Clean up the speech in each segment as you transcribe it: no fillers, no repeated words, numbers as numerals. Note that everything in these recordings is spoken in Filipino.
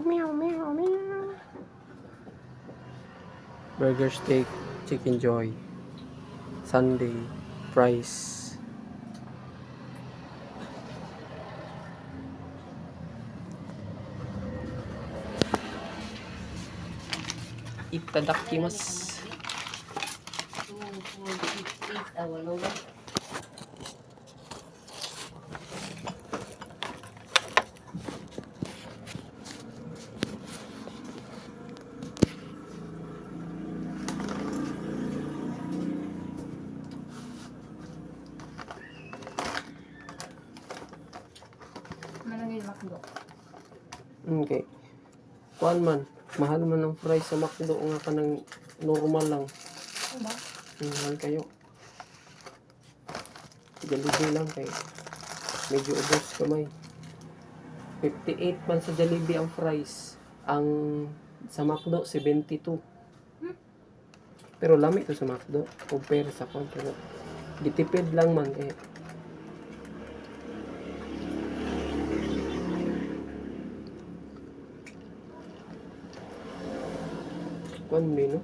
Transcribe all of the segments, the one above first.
Meow, meow, meow. Burger steak, chicken joy, sundae, fries. Itadakimasu. 2, 4, 6, 8. Walo ba? Manangin makdo. Okay. Kuan man, mahal man ang fries sa McDo nga kanang normal lang. Ano ba? Mahal kayo. Jollibee lang kay medyo ubos kamay. 58 man sa Jollibee ang fries. Ang sa McDo 72. Pero lami to sa McDo compare sa kuan pero gitipid lang man kay kuan din no.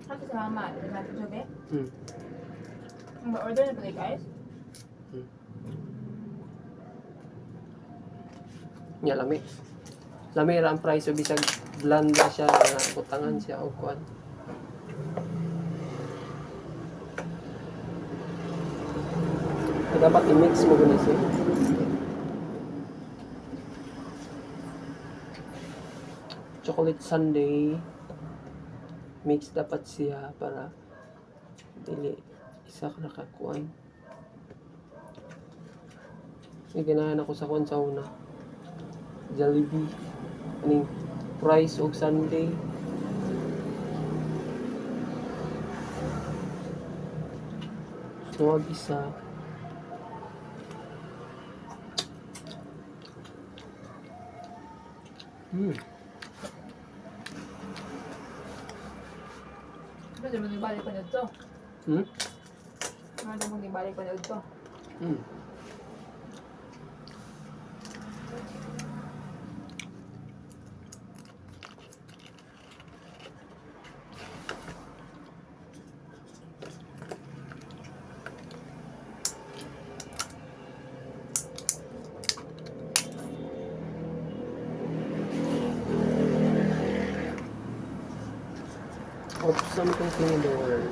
Kasi sa mama, di ba ito jobe? Hmm. Order na pala guys. Nya lami. Lami ra ang price so bisag bland na siya nga butangan siya og kuan. Dapat i-mix mo gani siya. Chocolate sundae mix dapat siya para dili isa ka nakakuan. May ganahan ako sa kuan sa una. Jollibee. Aning fries og sundae. Tuwag isa. Pwede mo nibalik pa na ito. Pwede mo nibalik pa na ito. Of something tinidor.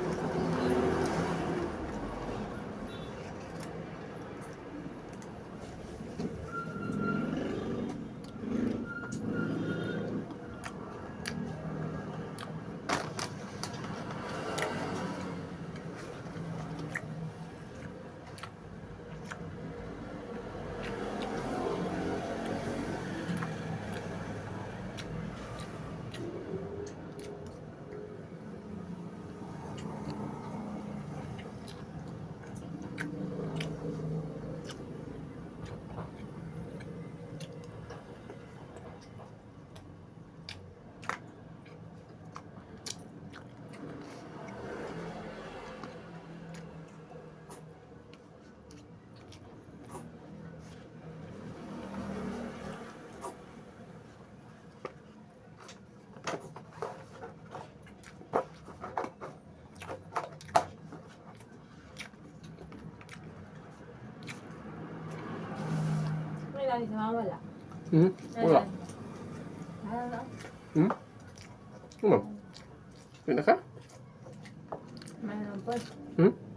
Lagi sa mama wala. Wala. Ano? Ano? Pina ka? Mayroon po.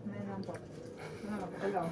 Mayroon po. Ano?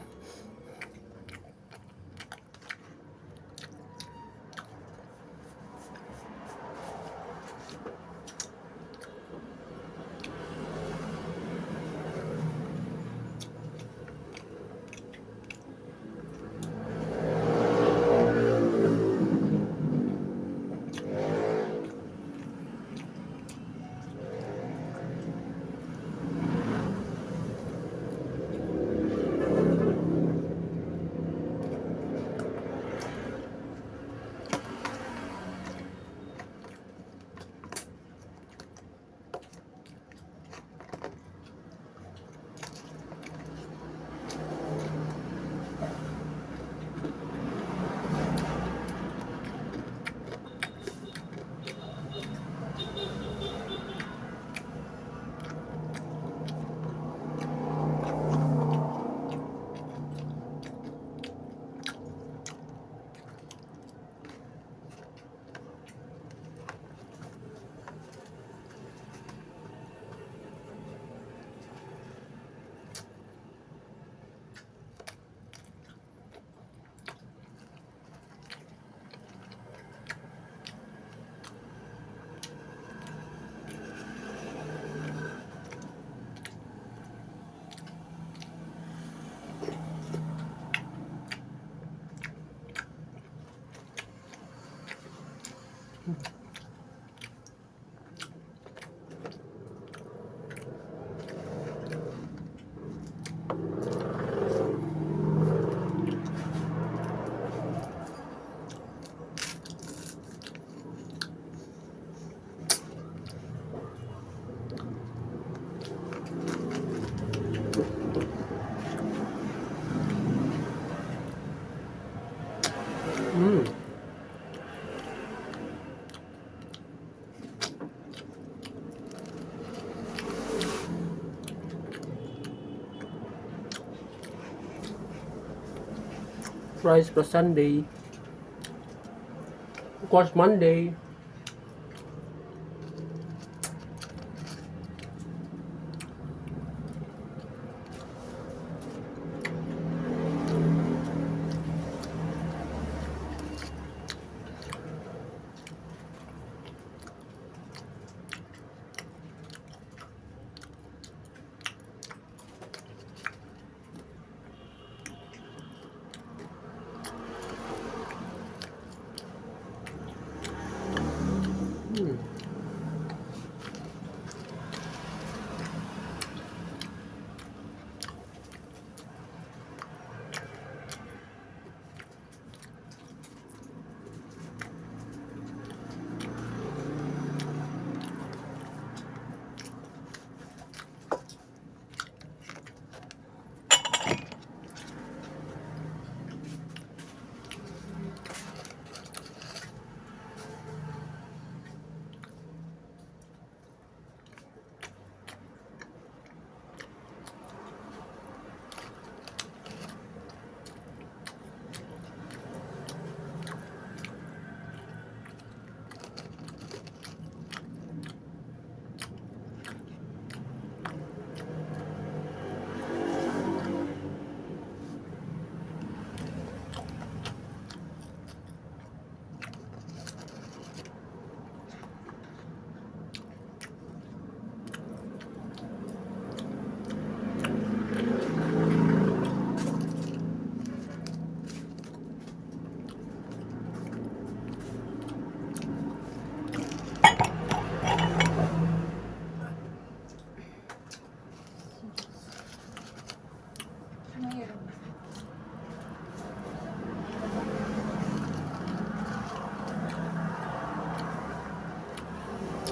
Mm. Fries plus Sunday. Of course, Monday. Mm. Mayroon.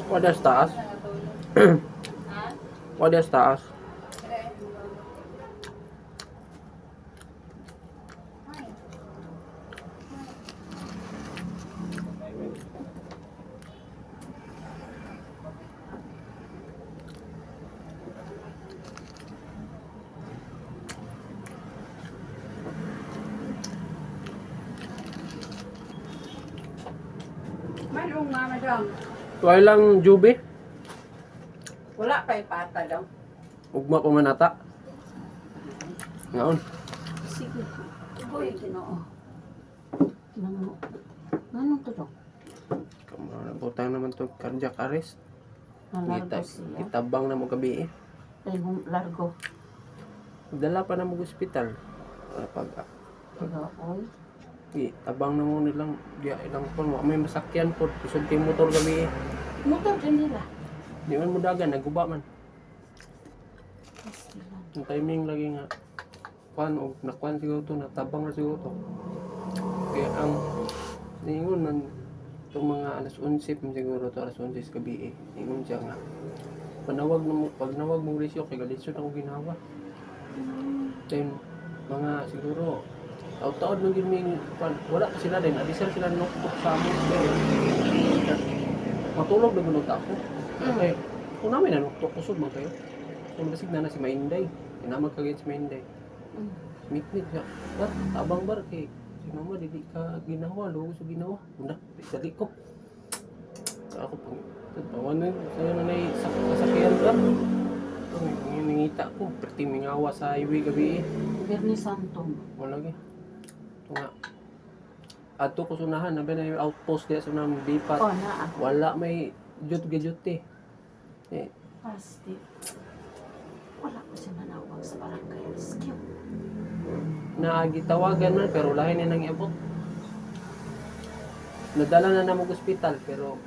What does taas? Nakatulog. Ha? What does taas? Re. Ay. Mayroong mama daw. Tuway lang Juby. Wala pa ipata daw. Ugma pa manata. Ngaon. Sige. Uy, Ginoo. Ginoo. Anong to daw? Butang naman to cardiac arrest. Nalargo siya. Itabang na mo gabi eh. Ay, largo. Dala pa na mo ospital. Pag Oy. tabang na mo nilang diya ilang kon wa may masakyan pod kusog kay motor gabi eh. Motor din nila. Di man mo dagan naguba man. Pastilan. Yung timing lagi nga kwan og nakwan siguro to natabang na siguro to. Kaya ang ningon man itong mga alas 11 man siguro to alas 11 gabi eh. Ningon siya nga panawag na mo pag nawag mo resyo kay galisod ako ginawa. Then mga siguro taon-taon nung gilming wala pa sila din adisal sila notebook sa amon matulog na gunod ako okay kung namin na notebook kusog man kayo kung basig na si Mainday inamag kagad si Mainday mikmik siya tabang bar kay si mama dili ka ginawa lugo sa ginawa una dali ko ako pang tawanan sayo na nay sakyan ka nangita ko perti mingawa sa highway gabi eh Bernie Santo. wala lagi ito nga ato ko sunahan nabi na yung outpost diya sa nang bipat Oh, naa. wala may jut eh Pasti. Wala ko siya manawag sa barangay rescue. nagitawagan man pero lahi na nang iabot nadala na namog ospital pero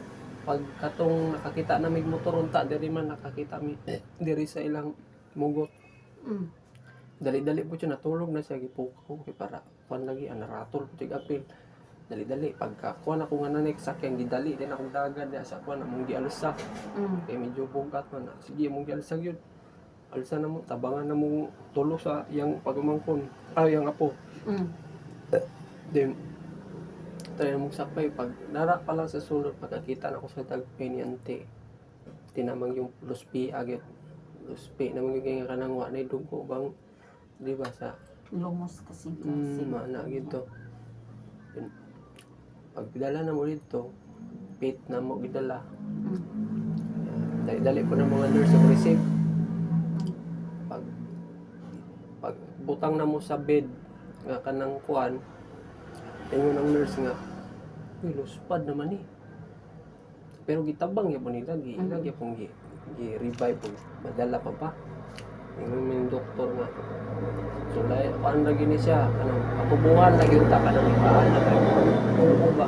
pag katong nakakita na mig motor unta diri man nakakita mi diri sa ilang mugot. Mm. Dali-dali po siya natulog na siya gipukaw kay para kuan lagi naratol po siya apil. Dali-dali pagka kuan ako nga nanik sakyan gidali din akong dagan diha sa kuan among gialsa. Kay medyo bugat man na. Sige among gialsa gyud. Alsa na mo tabangan na mo tulo sa iyang pagumangkon. Yang apo. Mm. Then tayo mong sakay pag nara pa lang sa sulod pagkakita na ko sa tagpiniante. Tinamang yung luspi agad. Luspi naman yung nga kanang wa na dugo bang di ba sa Lumos kasi kasi. mana gito. Yun. Pag dala na mo dito, pit na mo gidala. Dali-dali po ng mga nurse ang receive. Pag butang na mo sa bed nga kanang kuan, ingon ang nurse nga, uy, luspad naman eh. Pero gitabang yapon nila, ilagya pong gi-revive po. Madala pa. Ingon yung doktor nga, so dahil paan lagi ni siya, kanang kapubuhan lagi yung taka ng ipaan na kayo. Oo ba?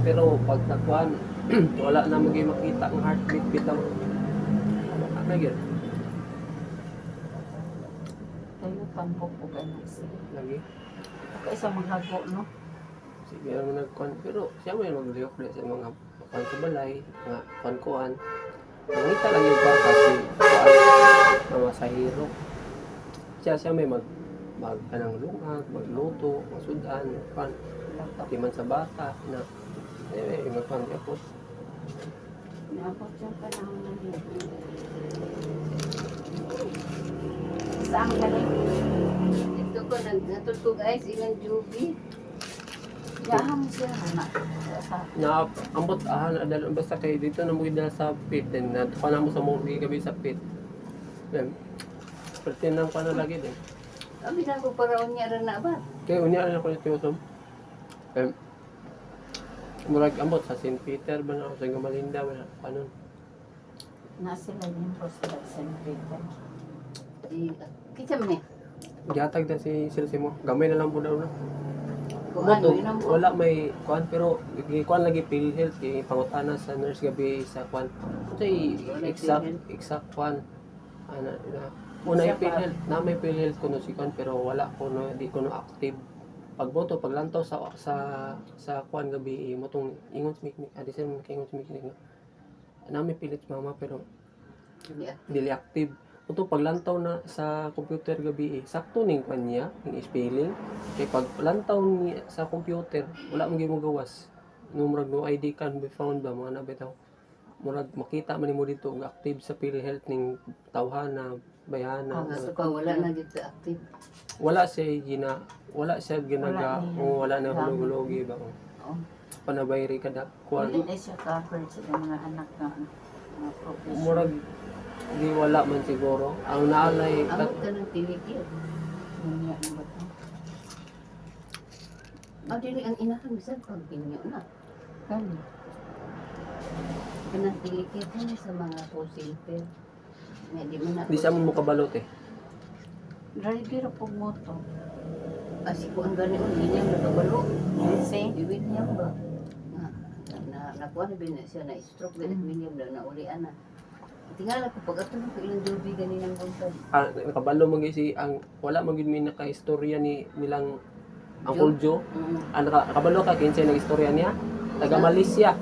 Pero pag nakuan, wala na makita ang heartbeat bitaw. Ano yun? Tayo tambok o ganun siya. Lagi. Kaya sa maghago, no? Sige naman nagkuhan. Pero siya may magliyok na sa mga kuhan sa balay, mga kuhan-kuhan. Nangita lang yung bar kasi mga sahiro. Siya may kanang lungag, magluto, masudan, kuhan. Timan sa bata na magkuhan niya po. Naabot yung panahon na yun. Saan galing? Ito ko, natutog ay silang jubi. Yahan siya, anak. Na ambot adal basta kay dito na mo gidala sa pit then natukan na mo sa movie gabi sa pit. Then pertinan pa na lagi din. Sabi na ko para unya rin na ba? Kaya unya na ko nito som. Murag ambot sa St. Peter ba na sa Gamalinda ba kanon. Nasa lang po sa St. Peter. Kita mo niya? Gihatag na si Silsimo. Gamay na lang po daw na. Kung Moto, ano, yun ang wala may kuan pero kuan lagi PhilHealth kay pangutana sa nurse gabi sa kuan. Say exact kuan ana na una yung PhilHealth na may PhilHealth kuno si kuan pero wala kuno di kuno active. Pag boto paglantaw sa kuan gabi motong ingon si Mikmik adi sir kay ingon si Mikmik na may PhilHealth mama pero dili active. Ito paglantaw na sa computer gabi sakto ning kanya ning spelling kay pag lantaw ni sa computer wala man gyud mo gawas murag no ID can be found ba mga nabitaw murag makita man nimo dito nga active sa PhilHealth ning tawhana bayana so kung wala na dito active. wala siya ginaga o wala na hulog-hulogi ba panabayri kada kuan Hindi siya covered sa mga anak na mga profession. murag di wala man siguro ang naalay Amot ka ng tiligid. Unya na ba ito? Dili ang inakang bisan pag inyo na. Kani? Kanang tiligid kani sa mga posilper. Nga di man di sa mo kabalot driver po moto. Asi ko ang gani hindi niya nakabalo. Kasi William ba? Nakuha na ba na siya na stroke ba William na ulian na. Tingala ko pag ato ng ilang jubi gani ng buntag. Nakabalo man gyud si ang wala man gyud mi naka-istorya nilang Uncle Joe. Nakabalo ka kinsa nang istorya niya? Taga Malaysia.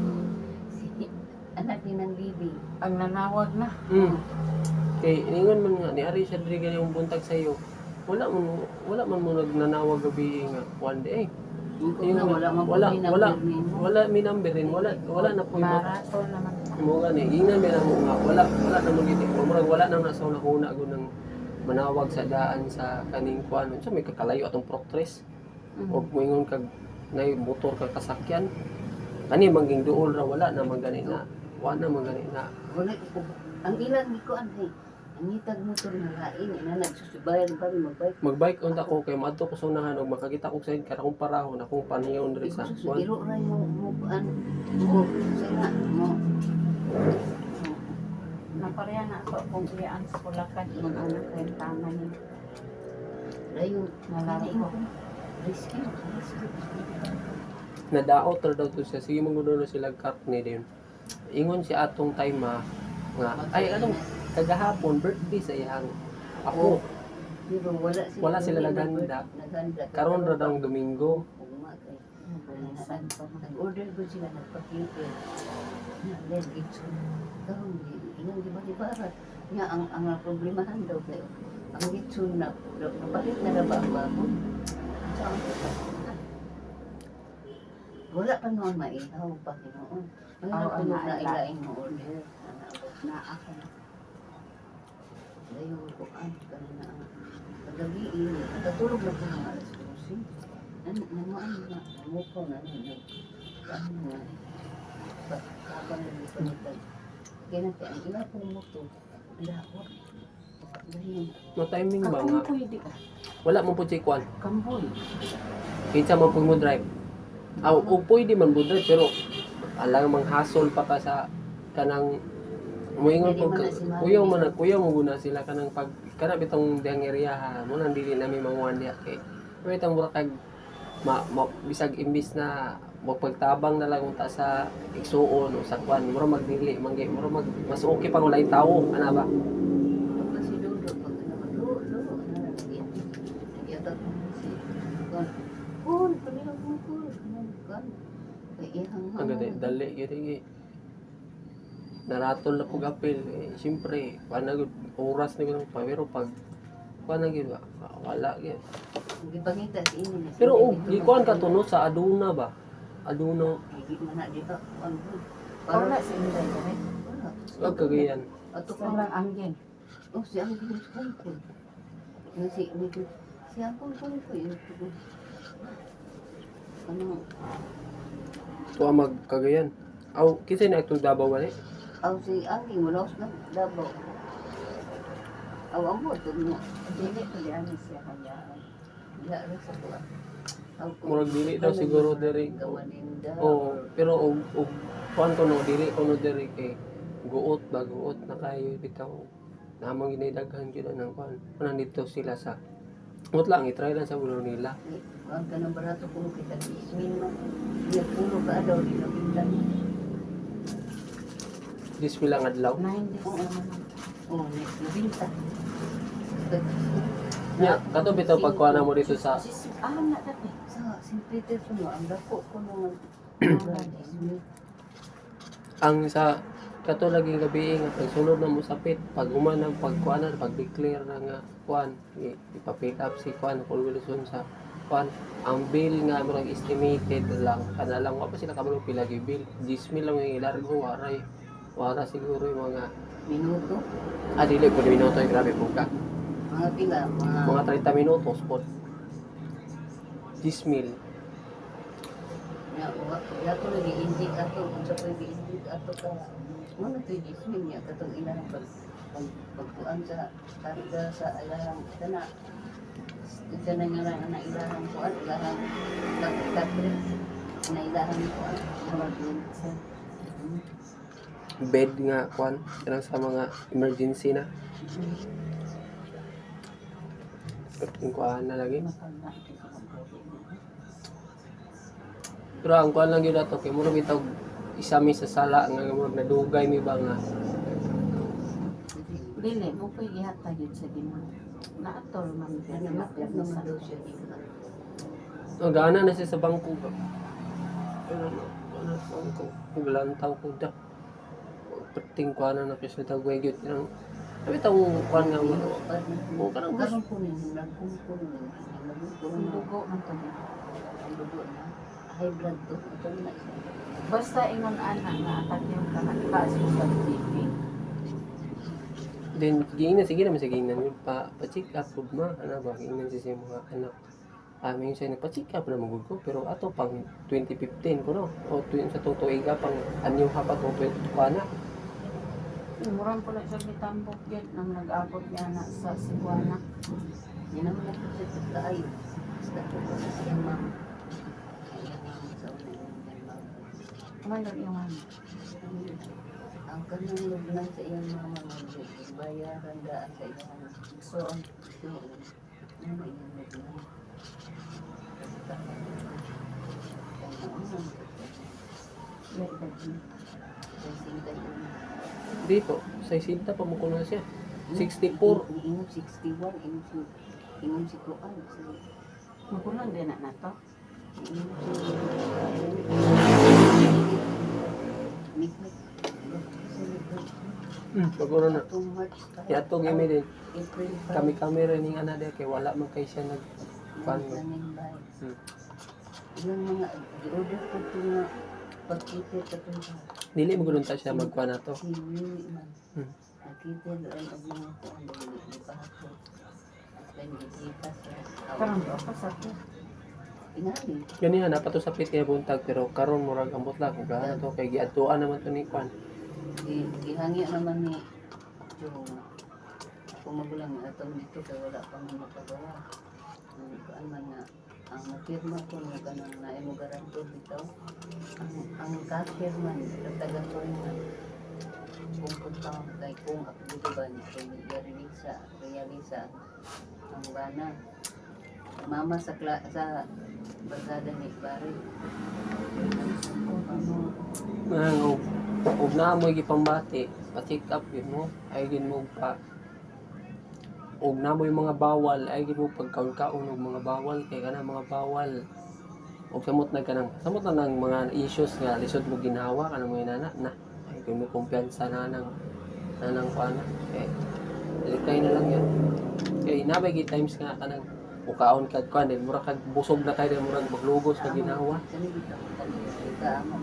Anak din ng Bibi. Ang nanawag na. Kay ingon man nga ni ari siya diri gani yung buntag sa iyo. Wala man mo nagnanawag gabi nga one day. Wala mi number din wala na po Marathon naman. mo gani ingnan mi na mo nga wala na mo gid murag wala nang nasa una gud nang manawag sa daan sa kaning kuan unsa may kakalayo atong proctres o moingon kag nay motor ka kasakyan kani mangging duol ra wala na magani na wala na Wala ko. Ang ilang gi ko anay. Ang itag motor na lain na nagsusubayan pa rin magbike unta ko kay madto ko sa unahan og makakita ko sa kara kong parahon akong paniyon diri sa kuan Biro ra mo mo sila mo. Napareha na ako kung iyaan sa Bulacan, yung anak ko yung tama niya. Dayon Nalaro ko. Rescue. nadaot ra daw to siya. Sige manguno na sila karne din. Ingon si atong time nga ay anong kagahapon birthday sa iyang ako. Pero Wala sila naghanda. Karon ra daw Domingo. Nag-order ko sila nagpa-prepare. Then it's karon inang di ba di barat. Nga ang problemahan daw kayo. Ang gitsun na napalit na ba ang baboy? Saan ko pa? Wala pa noon maihaw pa Pinoon. Ay napunog na ilaing mo order. Na ako. Dayon ko kanina ang paggabi ini. Katulog na ko ng alas 12. Namaan na. Namukaw na nun. Ano nga. Habang nagpanitan. Kaya natin, ang ila pong moto. Lahot. Dayon. No timing ba nga? Kakampoy di ka. Wala mo po si kwan. Kampoy. Kinsa mo po mo drive. O pwede man mo drive pero alang mang hasol pa ka sa kanang muingon po kuya mo guna sila kanang pag kana bitong diyang area ha mo nang dili nami manguan diha kay pero itong mura kag bisag imbis na magpagtabang na lang unta sa igsuon o sa kwan mura magdili mura mas okay pang walay tawo ana ba Pagka si Dodo, pag ano, nag-iatag mo si Kun, panihag mo Kun. Kan, kay ihang ang ganda dali gid naratol na pug apil siyempre pana gud oras na gud pero pag pana gid wala gid gipangita si ini. pero gikuan ka tuno sa aduna ba aduna Hindi man na di ka, ano, Wala si Inday ka rin. wala. wag kagayan Ato Sa pa lang angin. oh, si ang ginis ko. Si ang ko yun. Ano, tuwa magkagayan aw kinsa na itong Davao ba si Anging, wala na, Davao. Ang mo, ito mo. Dili ko di ani siya kaya. Wala rin sa tuwa. murag dili daw siguro diri Gawaninda. pero og kuan ko no dili ko no diri kay guot na kayo bitaw namang ginidaghan gyud nang kuan nandito sila sa Mut lang, itry lang sa ulo nila. Ang kanang barato kung kita ismin man. Iya pulo ka daw di nabintan. Dismi lang adlaw. 9 days naman. Oh, nabinta. Nya, kato bitaw pagkuha na mo dito sa Na dati. Sa St. Peter ko no, ang dako ko nung ang sa kato laging gabi nga pagsunod na mo sapit pag umanang pagkuanan pag declare na nga kuan ipa-pick up si kuan Wilson sa kuan ang bill nga murag estimated lang kana lang wa pa sila kabalo pila gi bill 10,000 lang yung ilargo wara siguro yung mga minuto. dili po minuto yung grabe po ka Mga pila, mga 30 minutos po 10,000 ya ko lagi indik ato kung sa pwede indik ato ka. Ano to ismin niya katong ilang pagkuan sa karga sa ilang kana. Ito na nga lang na ilang kuan, ilang kapre na ilang kuan. bed nga kuan kanang sa mga emergency na yung kuan na lagi pero ang kuan lang yun ato kay mura bitaw isa mi sa sala nga murag nadugay mi ba nga Dili mo koy gihatag yun sa Ginoo. Naatol man Ano din. makyan naman daw siya dito. gana na siya sa bangko ba bangko uglantaw ko da perting kuan na siya sa tagway gyud nang sabi taw kuan nga mo o kanang bus Karon ko ni nagkumpul ni Kung dugo man to. ang dugo na high blood to ito na isa. Basta ingon ana nga atag yung ka sa TV. then giingnan sige naman sa giingnan yun pa-check up pud ma ana ba giingnan siya mga anak aming siya nagpa-check up na magud ko pero ato pang 2015 ko no o sa tutuiga pang anyo hapat o kuana Murang pala siya gitambok yun nang nag-abot niya na sa Cebuana. Yan naman ako sa pagkaay. Basta ko pa sa siyang mama. Ayan ang sa unang mama. Kumalo yung ano. Ang kanang lubnan sa iyang mama mo, bayaran daan sa iyang So, doon. Ano iyang lubnan? Sa sinta yun. Dito, sa isinta pa mo kuno siya. 64. Inom 61, inom si Kuan. Magulang din na to. Inom si Mikmik. Paguro na. Atong March pa. Yato gimi din. April pa. Kami rin yung ana kay wala man kay siya nag pan. Yung mga i-order ko ito nga pagkita sa ito. Dili mo gudon ta siya magkuan nato. Si Willie man. Hmm. Nakita doon ang mga ko ang di pa ako. Then isita siya. Karon do pa sa to. Inali. Ganihan na pato sa pit kay buntag pero karon murag ambot lang kung gaano to kay giadtuan naman to ni kuan. Ihangya naman ni yung kung magulang na atong dito kaya wala pa man makagawa. Kuan man na ang napirma ko nga kanang naay mo garanto dito. Ang cashier man taga ko na kung punta kay kung ako dito ba ni kung realisa ang bana. Mama sa barkada ni Barry. Nang og na mo gipambati, pa-check up yun mo. Ay gin mo pa og na mo yung mga bawal, ay gid mo pagkaon-kaon og mga bawal kay kana mga bawal. Og samot na nang mga issues nga lisod mo ginawa kana mo inana na. Ay kung may kumpiyansa na nang kuana. Eh likay na lang yun. Kay nabay gid times nga kanang mukaon kag kuan din mura kag busog na kay murag maglugos na ginawa. Kani dito kanina amo